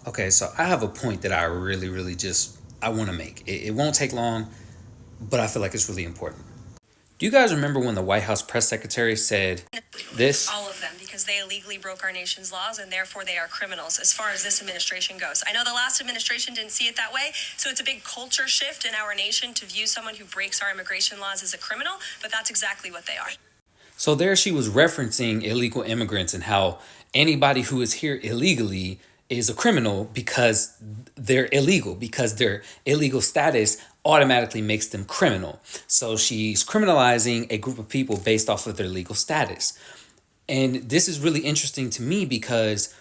Okay, so I have a point that I really just I want to make. It won't take long, but I feel like it's really important. Do you guys remember when the White House press secretary said this? All of them, because they illegally broke our nation's laws and therefore they are criminals as far as this administration goes. I know the last administration didn't see it that way, so it's a big culture shift in our nation to view someone who breaks our immigration laws as a criminal, but that's exactly what they are. So there she was referencing illegal immigrants and how anybody who is here illegally is a criminal because they're illegal, because their illegal status automatically makes them criminal. So she's criminalizing a group of people based off of their legal status. And this is really interesting to me because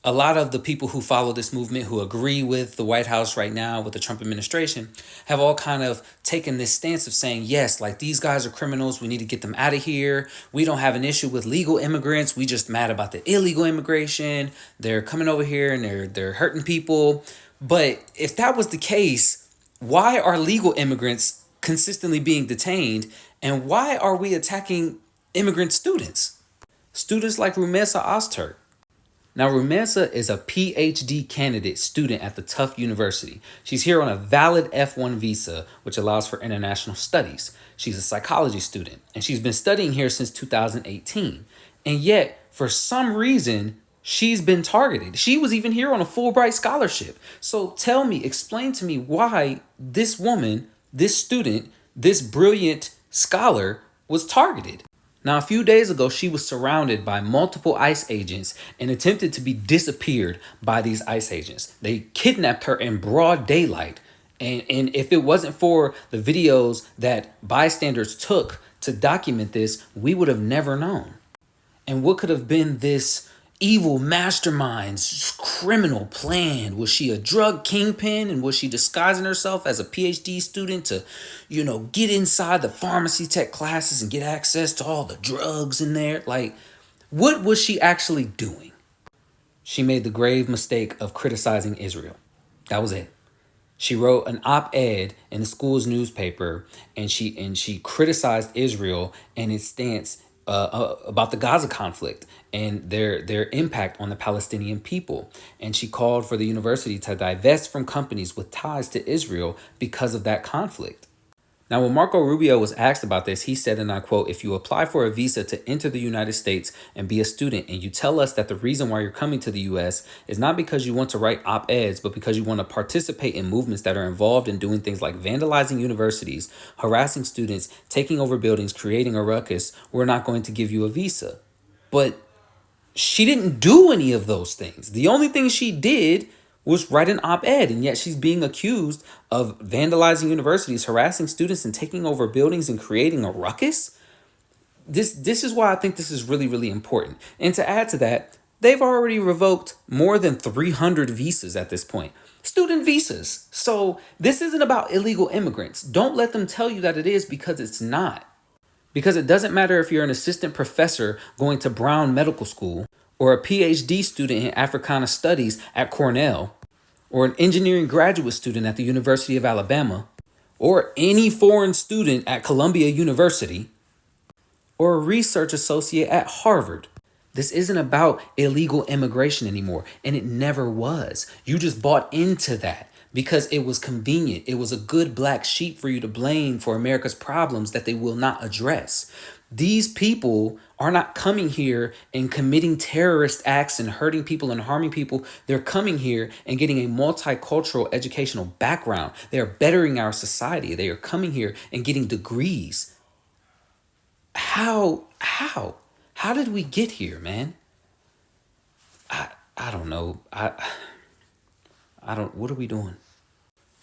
a lot of the people who follow this movement, who agree with the White House right now, with the Trump administration, have all kind of taken this stance of saying, yes, like these guys are criminals. We need to get them out of here. We don't have an issue with legal immigrants. We just mad about the illegal immigration. They're coming over here and they're hurting people. But if that was the case, why are legal immigrants consistently being detained? And why are we attacking immigrant students? Students like Rumesa Ozturk. Now, Rumesa is a PhD candidate student at the Tufts University. She's here on a valid F1 visa, which allows for international studies. She's a psychology student, and she's been studying here since 2018. And yet, for some reason, she's been targeted. She was even here on a Fulbright scholarship. So tell me, explain to me why this woman, this student, this brilliant scholar was targeted. Now, a few days ago, she was surrounded by multiple ICE agents and attempted to be disappeared by these ICE agents. They kidnapped her in broad daylight. And if it wasn't for the videos that bystanders took to document this, we would have never known. And what could have been this evil mastermind's criminal plan? Was she a drug kingpin, and was she disguising herself as a PhD student to, get inside the pharmacy tech classes and get access to all the drugs in there? Like, what was she actually doing? She made the grave mistake of criticizing Israel. That was it. She wrote an op-ed in the school's newspaper, and she criticized Israel and its stance about the Gaza conflict and their impact on the Palestinian people. And she called for the university to divest from companies with ties to Israel because of that conflict. Now, when Marco Rubio was asked about this, he said, and I quote, "If you apply for a visa to enter the United States and be a student, and you tell us that the reason why you're coming to the US is not because you want to write op-eds, but because you want to participate in movements that are involved in doing things like vandalizing universities, harassing students, taking over buildings, creating a ruckus, we're not going to give you a visa." But she didn't do any of those things. The only thing she did was write an op-ed, and yet she's being accused of vandalizing universities, harassing students, and taking over buildings and creating a ruckus. This is why I think this is really important. And to add to that, they've already revoked more than 300 visas at this point. Student visas. So this isn't about illegal immigrants. Don't let them tell you that it is, because it's not. Because it doesn't matter if you're an assistant professor going to Brown Medical School, or a PhD student in Africana Studies at Cornell, or an engineering graduate student at the University of Alabama, or any foreign student at Columbia University, or a research associate at Harvard. This isn't about illegal immigration anymore, and it never was. You just bought into that because it was convenient. It was a good black sheep for you to blame for America's problems that they will not address. These people are not coming here and committing terrorist acts and hurting people and harming people. They're coming here and getting a multicultural educational background. They are bettering our society. They are coming here and getting degrees. How did we get here, man? I don't know. I don't, what are we doing?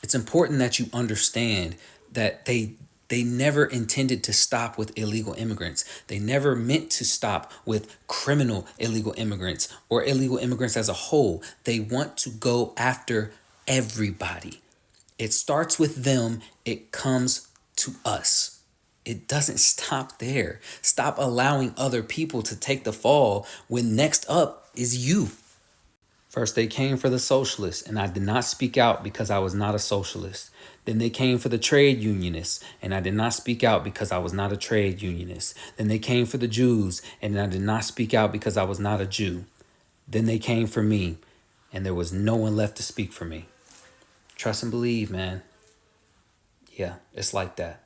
It's important that you understand that they never intended to stop with illegal immigrants. They never meant to stop with criminal illegal immigrants or illegal immigrants as a whole. They want to go after everybody. It starts with them, it comes to us. It doesn't stop there. Stop allowing other people to take the fall when next up is you. First, they came for the socialists, and I did not speak out because I was not a socialist. Then they came for the trade unionists, and I did not speak out because I was not a trade unionist. Then they came for the Jews, and I did not speak out because I was not a Jew. Then they came for me, and there was no one left to speak for me. Trust and believe, man. Yeah, it's like that.